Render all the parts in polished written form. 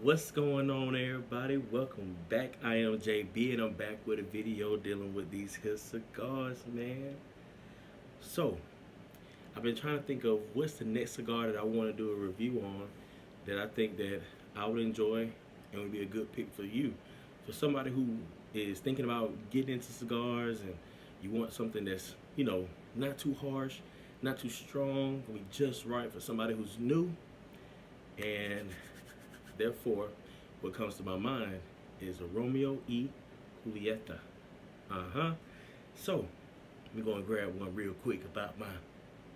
What's going on, everybody? Welcome back. I am JB and I'm back with a video dealing with these here cigars, man. So, I've been trying to think of what's the next cigar that I want to do a review on that I think that I would enjoy and would be a good pick for you. For somebody who is thinking about getting into cigars and you want something that's, not too harsh, not too strong, be just right for somebody who's new. And therefore, what comes to my mind is a Romeo y Julieta. So, we're going to grab one real quick about my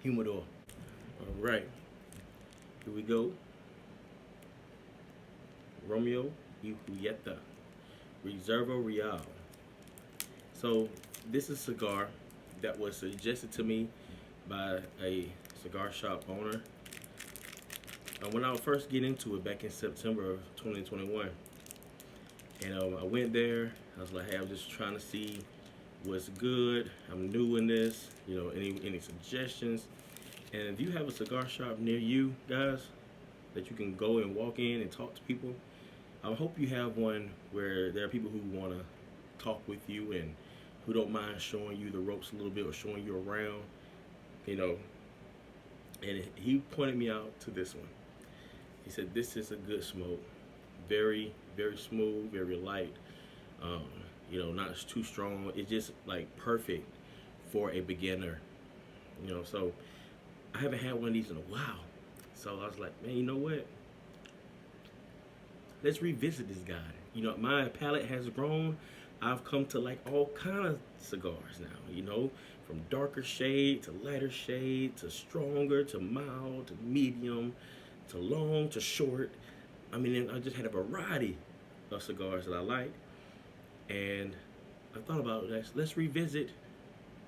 humidor. All right, here we go. Romeo y Julieta, Reserva Real. So, this is a cigar that was suggested to me by a cigar shop owner when I would first get into it back in September of 2021. And I went there. I was like, hey, I'm just trying to see what's good. I'm new in this, any suggestions. And if you have a cigar shop near you, guys, that you can go and walk in and talk to people, I hope you have one where there are people who want to talk with you and who don't mind showing you the ropes a little bit or showing you around, And he pointed me out to this one. He said, this is a good smoke. Very, very smooth, very light. Not too strong. It's just like perfect for a beginner. So I haven't had one of these in a while. So I was like, man, you know what? Let's revisit this guy. My palate has grown. I've come to like all kind of cigars now, from darker shade to lighter shade to stronger to mild to medium to long to short. I just had a variety of cigars that I like, and I thought about this. Let's revisit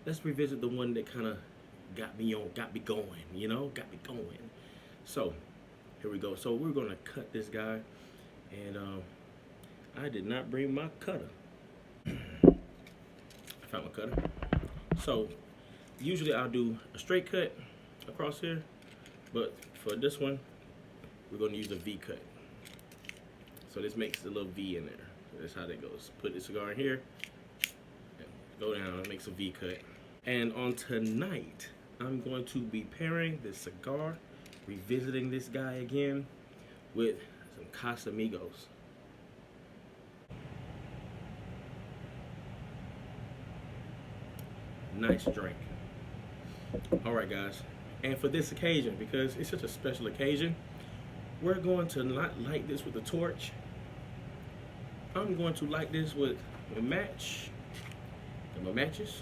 the one that kind of got me going, got me going. So here we go. So we're gonna cut this guy, and I did not bring my cutter. I found my cutter. So usually I'll do a straight cut across here, but for this one we're going to use a V cut. So this makes a little V in there. That's how that goes. Put the cigar in here, go down, it makes a V cut. And on tonight, I'm going to be pairing this cigar, revisiting this guy again, with some Casamigos. Nice drink. All right, guys. And for this occasion, because it's such a special occasion, we're going to not light this with a torch. I'm going to light this with a match, my matches,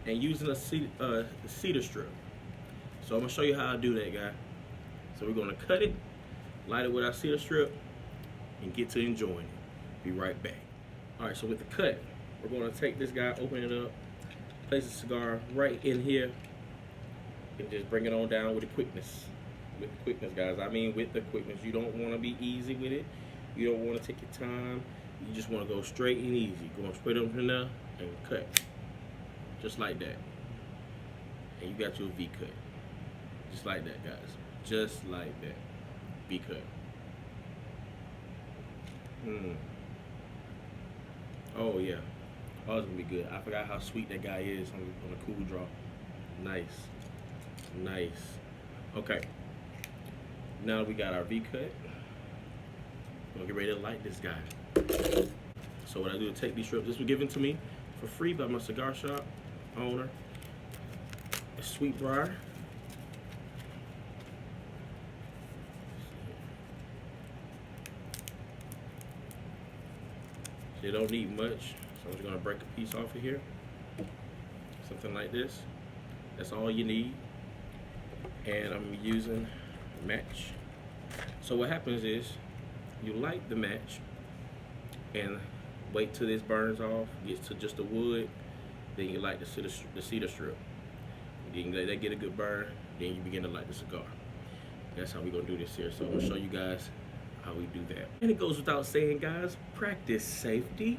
and using a cedar strip. So I'm gonna show you how I do that, guy. So we're gonna cut it, light it with our cedar strip, and get to enjoying it. Be right back. All right, so with the cut, we're gonna take this guy, open it up, place the cigar right in here, and just bring it on down with the quickness. With the quickness, guys. With the quickness. You don't want to be easy with it. You don't want to take your time. You just want to go straight and easy. Going straight up in there and cut. Just like that. And you got your V cut. Just like that, guys. Just like that. V cut. Oh, yeah. Oh, it's going to be good. I forgot how sweet that guy is on a cool draw. Nice. Nice. Okay. Now we got our V cut. We're gonna get ready to light this guy. So what I do is take these strips. This was given to me for free by my cigar shop owner, Sweet Briar. They don't need much, so I'm just gonna break a piece off of here. Something like this. That's all you need. And I'm using a match. So what happens is you light the match and wait till this burns off, gets to just the wood, then you light the cedar strip. You can let that get a good burn, then you begin to light the cigar. That's how we're gonna do this here. So I'm gonna show you guys how we do that. And it goes without saying, guys, practice safety.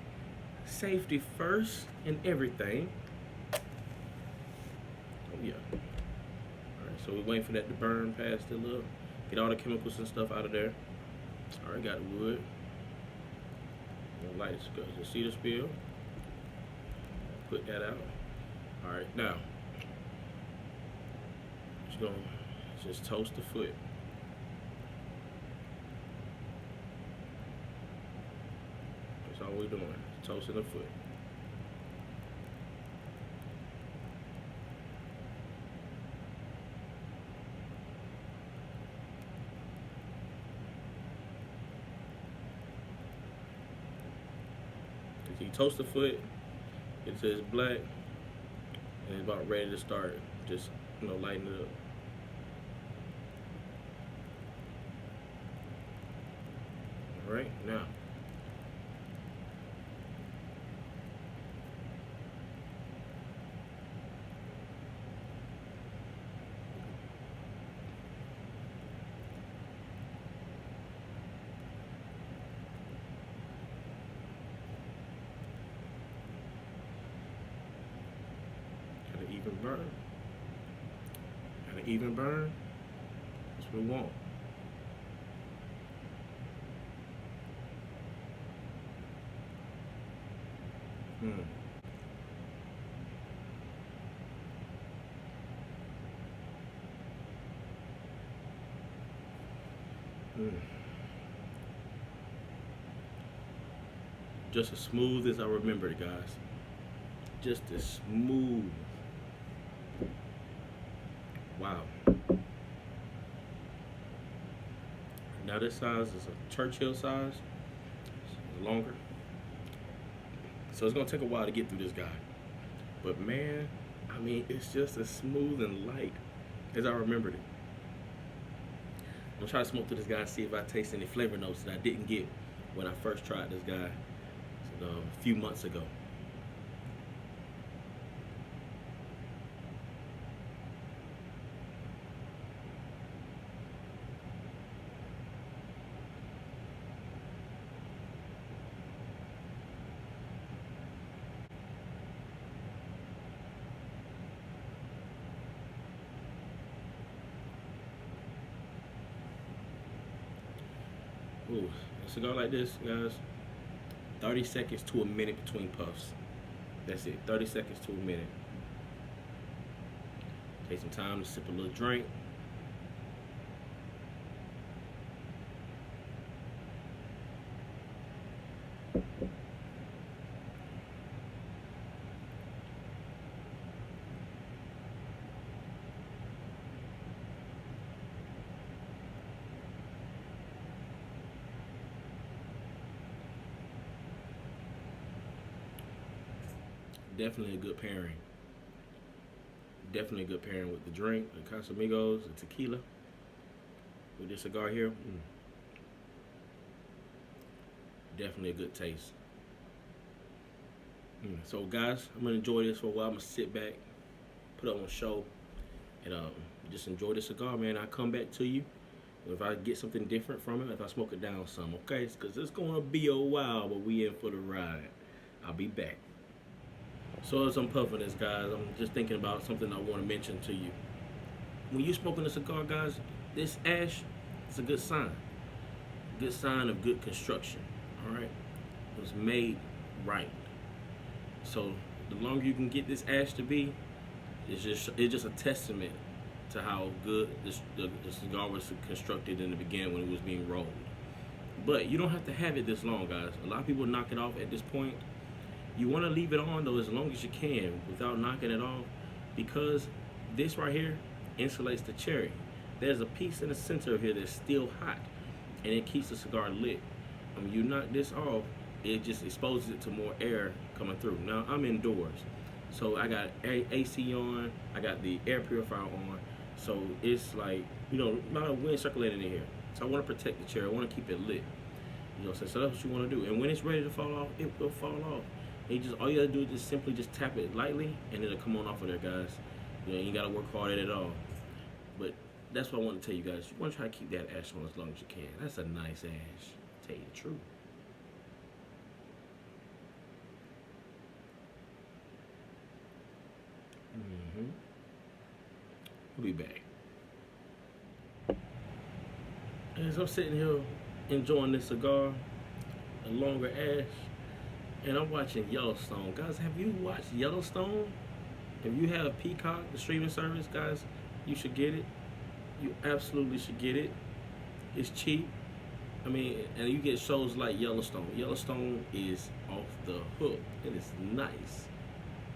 Safety first in everything. Oh yeah. Alright, so we're waiting for that to burn past a little, get all the chemicals and stuff out of there. Alright, got the wood. Light the cedar spill. Put that out. Alright, now just gonna just toast the foot. That's all we're doing. Toasting the foot. You toast the foot, it says black, and it's about ready to start. Just, lighten it up. All right, now. Got an even burn. Got an even burn. That's what we want. Just as smooth as I remember it, guys. Just as smooth. Wow. Now this size is a Churchill size. It's longer. So it's gonna take a while to get through this guy. But man, I mean, it's just as smooth and light as I remembered it. I'm gonna try to smoke through this guy and see if I taste any flavor notes that I didn't get when I first tried this guy a few months ago. Ooh, a cigar like this, guys, 30 seconds to a minute between puffs. That's it, 30 seconds to a minute. Take some time to sip a little drink. Definitely a good pairing. Definitely a good pairing with the drink, the Casamigos, the tequila. With this cigar here, definitely a good taste. So guys, I'm gonna enjoy this for a while. I'm gonna sit back, put on a show, and just enjoy the cigar, man. I'll come back to you if I get something different from it, if I smoke it down some, okay? Because it's gonna be a while, but we in for the ride. I'll be back. So as I'm puffing this, guys, I'm just thinking about something I want to mention to you. When you're smoking a cigar, guys, this ash is a good sign. Good sign of good construction, all right? It was made right. So the longer you can get this ash to be, it's just a testament to how good the cigar was constructed in the beginning when it was being rolled. But you don't have to have it this long, guys. A lot of people knock it off at this point. You want to leave it on though as long as you can without knocking it off, because this right here insulates the cherry. There's a piece in the center of here that's still hot, and it keeps the cigar lit. When you knock this off, it just exposes it to more air coming through. Now I'm indoors, so I got AC on, I got the air purifier on, so it's like, a lot of wind circulating in here. So I want to protect the cherry. I want to keep it lit. So that's what you want to do. And when it's ready to fall off, it will fall off. And all you gotta do is just simply just tap it lightly, and it'll come on off of there, guys. You ain't gotta work hard at it at all. But that's what I want to tell you guys. You want to try to keep that ash on as long as you can. That's a nice ash. Tell you the truth. We'll be back. As I'm sitting here enjoying this cigar, a longer ash, and I'm watching Yellowstone. Guys, have you watched Yellowstone? If you have Peacock, the streaming service, guys, you should get it. You absolutely should get it. It's cheap. I mean, and you get shows like Yellowstone. Yellowstone is off the hook. It is nice.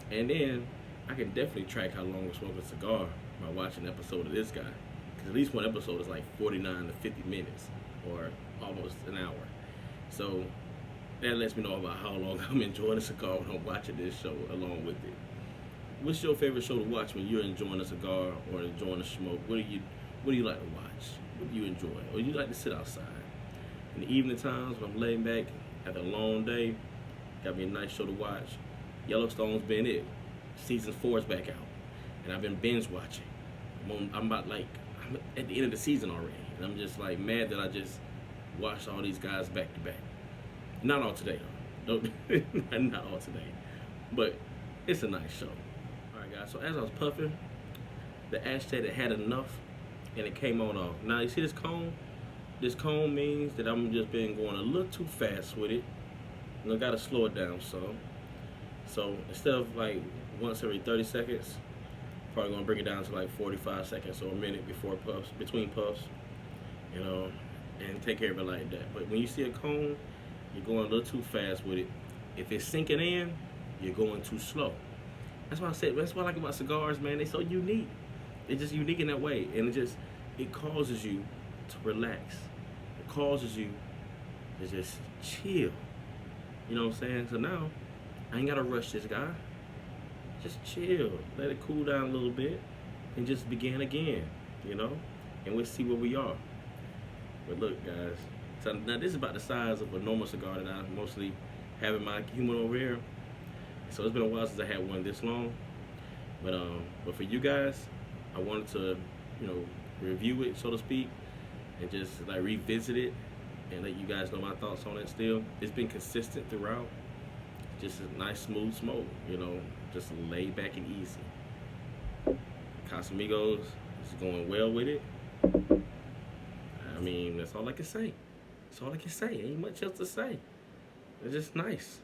And then I can definitely track how long I smoke a cigar by watching an episode of this guy. Because at least one episode is like 49 to 50 minutes or almost an hour. So that lets me know about how long I'm enjoying a cigar when I'm watching this show along with it. What's your favorite show to watch when you're enjoying a cigar or enjoying a smoke? What do you like to watch? What do you enjoy? Or you like to sit outside? In the evening times when I'm laying back after a long day, got me a nice show to watch. Yellowstone's been it. Season 4 is back out, and I've been binge watching. I'm at the end of the season already, and I'm just like mad that I just watched all these guys back to back. Not all today though. Not all today, but it's a nice show. All right, guys. So as I was puffing, the ashtray that had enough, and it came on off. Now you see this cone? This cone means that I'm just been going a little too fast with it. And I gotta slow it down some. So instead of like once every 30 seconds, probably gonna bring it down to like 45 seconds or a minute before puffs, between puffs, you know, and take care of it like that. But when you see a cone, you're going a little too fast with it. If it's sinking in, you're going too slow. That's why I said, that's what I like about cigars, man. They're so unique. They're just unique in that way. And it causes you to relax. It causes you to just chill. You know what I'm saying? So now, I ain't gotta rush this guy. Just chill. Let it cool down a little bit. And just begin again. You know? And we'll see where we are. But look, guys. So now this is about the size of a normal cigar that I mostly have in my humidor over here. So it's been a while since I had one this long. But for you guys, I wanted to, you know, review it, so to speak, and just like revisit it and let you guys know my thoughts on it still. It's been consistent throughout. Just a nice smooth smoke, you know, just laid back and easy. Casamigos is going well with it. I mean, that's all I can say. That's all I can say. Ain't much else to say. It's just nice.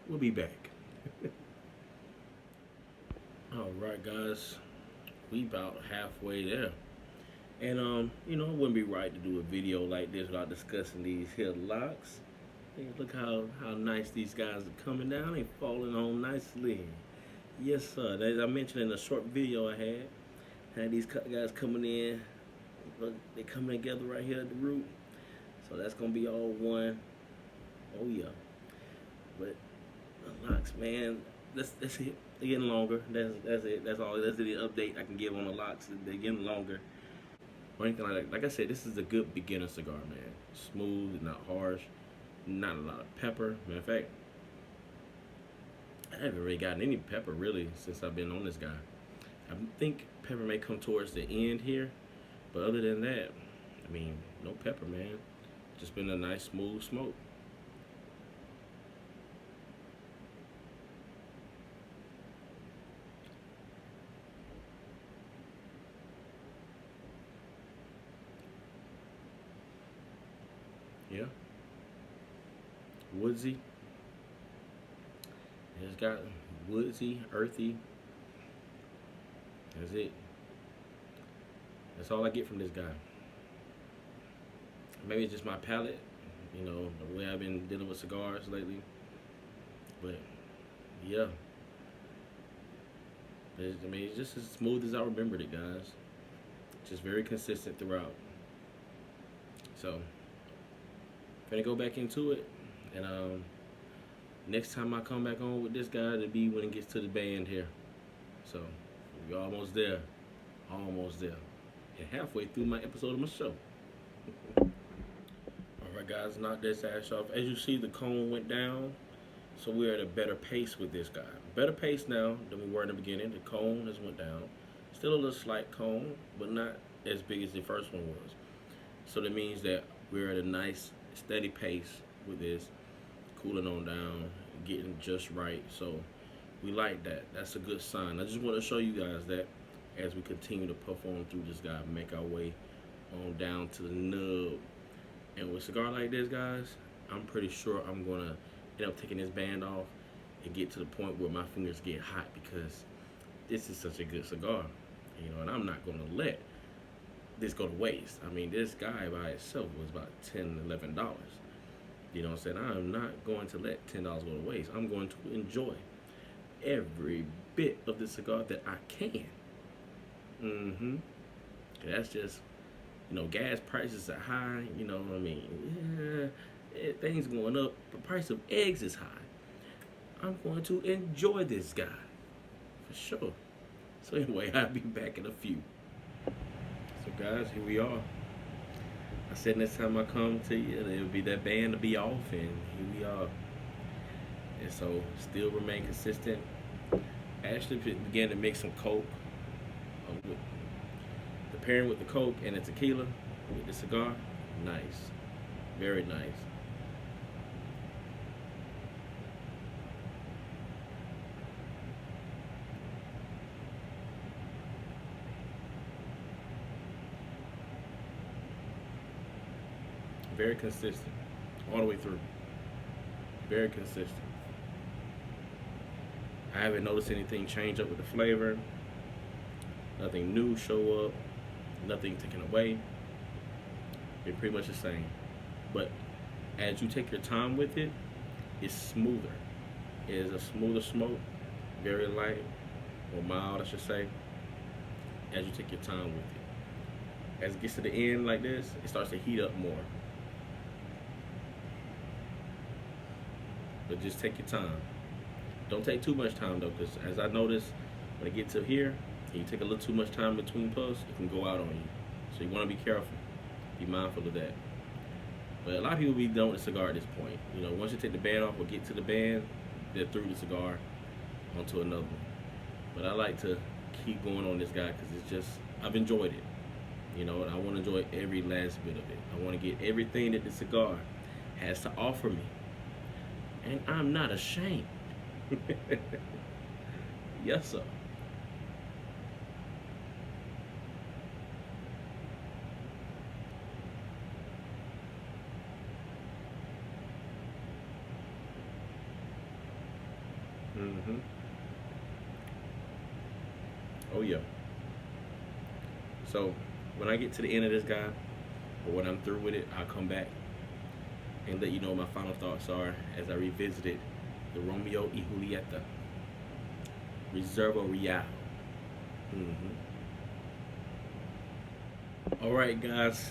We'll be back. All right, guys. We about halfway there. And you know, it wouldn't be right to do a video like this without discussing these here locks. Hey, look how nice these guys are coming down. They falling on nicely. Yes, sir. As I mentioned in a short video I had these guys coming in. Look, they coming together right here at the root. So that's gonna be all one. Oh yeah. But the locks, man, that's it. They're getting longer. That's it. That's all. That's the update I can give on the locks. They're getting longer. Or anything like that. Like I said, this is a good beginner cigar, man. Smooth, not harsh, not a lot of pepper. Matter of fact, I haven't really gotten any pepper really since I've been on this guy. I think pepper may come towards the end here, but other than that, I mean, no pepper, man. Just been a nice smooth smoke. Yeah. Woodsy. It's got woodsy, earthy. That's it. That's all I get from this guy. Maybe it's just my palate, you know, the way I've been dealing with cigars lately. But yeah. I mean, it's just as smooth as I remembered it, guys. Just very consistent throughout. So, gonna go back into it, and next time I come back on with this guy, it'll be when it gets to the band here. So, we're almost there. Almost there. And halfway through my episode of my show. Alright guys, knock this ash off. As you see, the cone went down. So we're at a better pace with this guy. Better pace now than we were in the beginning. The cone has went down. Still a little slight cone, but not as big as the first one was. So that means that we're at a nice, steady pace with this. Cooling on down. getting just right. So we like that. That's a good sign. I just want to show you guys that as we continue to puff on through this guy, make our way on down to the nub. And with a cigar like this, guys, I'm pretty sure I'm gonna end up taking this band off and get to the point where my fingers get hot because this is such a good cigar, and I'm not gonna let this go to waste. I mean, this guy by itself was about $10, $11. You know what I'm saying? I'm not going to let $10 go to waste. I'm going to enjoy every bit of the cigar that I can. That's just, gas prices are high. You know what I mean? Yeah, things going up. The price of eggs is high. I'm going to enjoy this guy for sure. So anyway, I'll be back in a few. So guys, here we are. I said next time I come to you, it'll be that band to be off, and here we are. And so, still remain consistent. Actually began to mix some Coke. With the pairing with the Coke and the tequila with the cigar, nice, very nice. Very consistent, all the way through. Very consistent. I haven't noticed anything change up with the flavor. Nothing new show up. Nothing taken away. It's pretty much the same. But as you take your time with it, it's smoother. It is a smoother smoke, very light, or mild, I should say, as you take your time with it. As it gets to the end like this, it starts to heat up more. But just take your time. Don't take too much time though, because as I noticed, when I get to here, and you take a little too much time between puffs, it can go out on you. So you want to be careful. Be mindful of that. But a lot of people be done with the cigar at this point. Once you take the band off or get to the band, they're through the cigar onto another one. But I like to keep going on this guy because it's just, I've enjoyed it. And I want to enjoy every last bit of it. I want to get everything that the cigar has to offer me. And I'm not ashamed. Yes, sir. Oh, yeah. So, when I get to the end of this guy, or when I'm through with it, I'll come back and let you know what my final thoughts are as I revisited the Romeo y Julieta Reserva Real. Alright guys,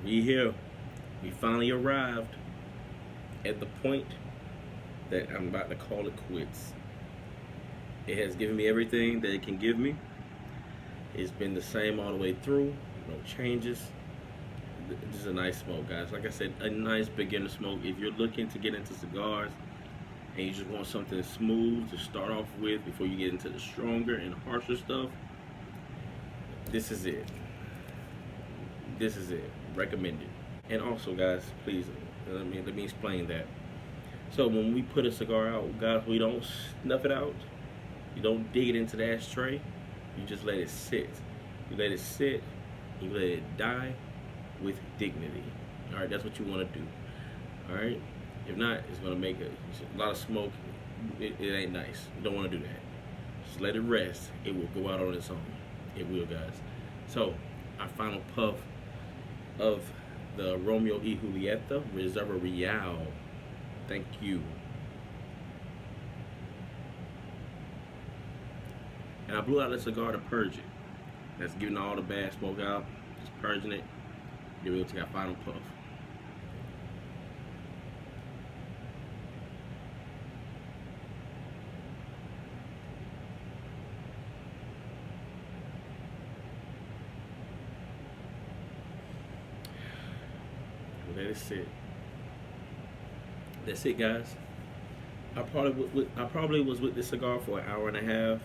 we here. We finally arrived at the point that I'm about to call it quits. It has given me everything that it can give me. It's been the same all the way through, no changes. This is a nice smoke, guys. Like I said, a nice beginner smoke. If you're looking to get into cigars and you just want something smooth to start off with before you get into the stronger and harsher stuff, this is it. This is it. Recommended. And also, guys, please let me explain that. So when we put a cigar out, guys, we don't snuff it out. You don't dig it into the ashtray. You just let it sit. You let it sit. You let it die with dignity. All right, that's what you want to do. All right. If not, it's gonna make a lot of smoke. It ain't nice. You don't want to do that. Just let it rest. It will go out on its own. It will, guys. So our final puff of the Romeo y Julieta Reserva Real. Thank you. And I blew out the cigar to purge it. That's getting all the bad smoke out. Just purging it. Then we'll take our final puff. Let it sit. That's it, guys. I probably was with this cigar for an hour and a half,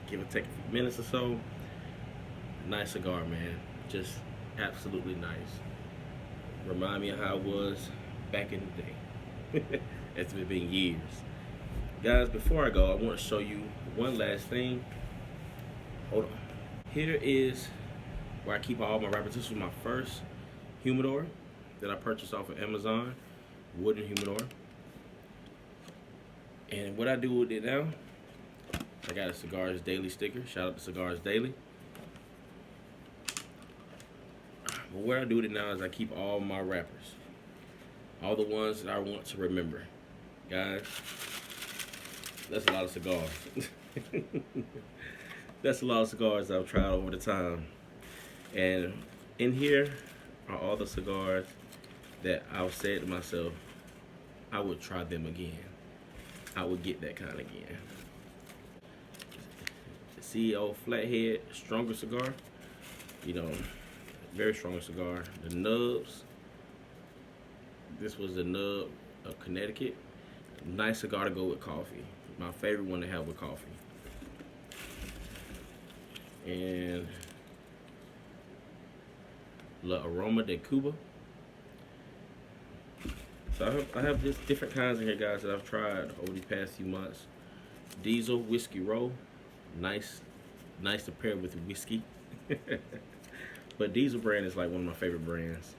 give or take a few minutes or so. Nice cigar, man. Just absolutely nice. Remind me of how it was back in the day. It's been years. Guys, before I go, I want to show you one last thing. Hold on. Here is where I keep all my wrappers. This was my first humidor that I purchased off of Amazon, wooden humidor. And what I do with it now, I got a Cigars Daily sticker. Shout out to Cigars Daily. But what I do with it now is I keep all my wrappers, all the ones that I want to remember. Guys, that's a lot of cigars. That's a lot of cigars I've tried over the time. And in here are all the cigars that I've said to myself, I would try them again. I would get that kind again. The CEO Flathead, stronger cigar. You know, very strong cigar. The Nubs. This was the Nub of Connecticut. Nice cigar to go with coffee. My favorite one to have with coffee. And La Aroma de Cuba. So I have just different kinds in here, guys, that I've tried over the past few months. Diesel Whiskey Roll. Nice to pair with whiskey. But Diesel brand is like one of my favorite brands.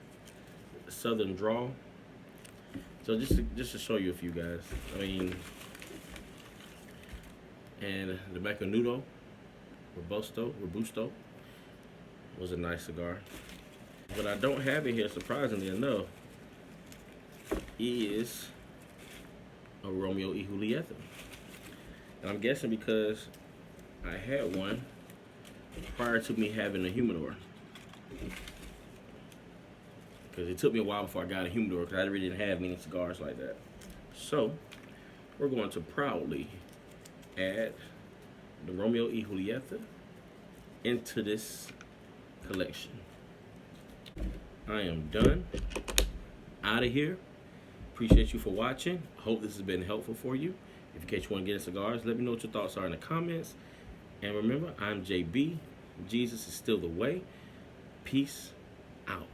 Southern Draw. So just to show you a few, guys. I mean, and the Macanudo Robusto was a nice cigar. What I don't have in here, surprisingly enough, is a Romeo y Julieta. And I'm guessing because I had one prior to me having a humidor. Because it took me a while before I got a humidor, because I really didn't have many cigars like that. So, we're going to proudly add the Romeo y Julieta into this collection. I am done. Out of here. Appreciate you for watching. Hope this has been helpful for you. If in case you want to get in cigars, let me know what your thoughts are in the comments. And remember, I'm JB. Jesus is still the way. Peace out.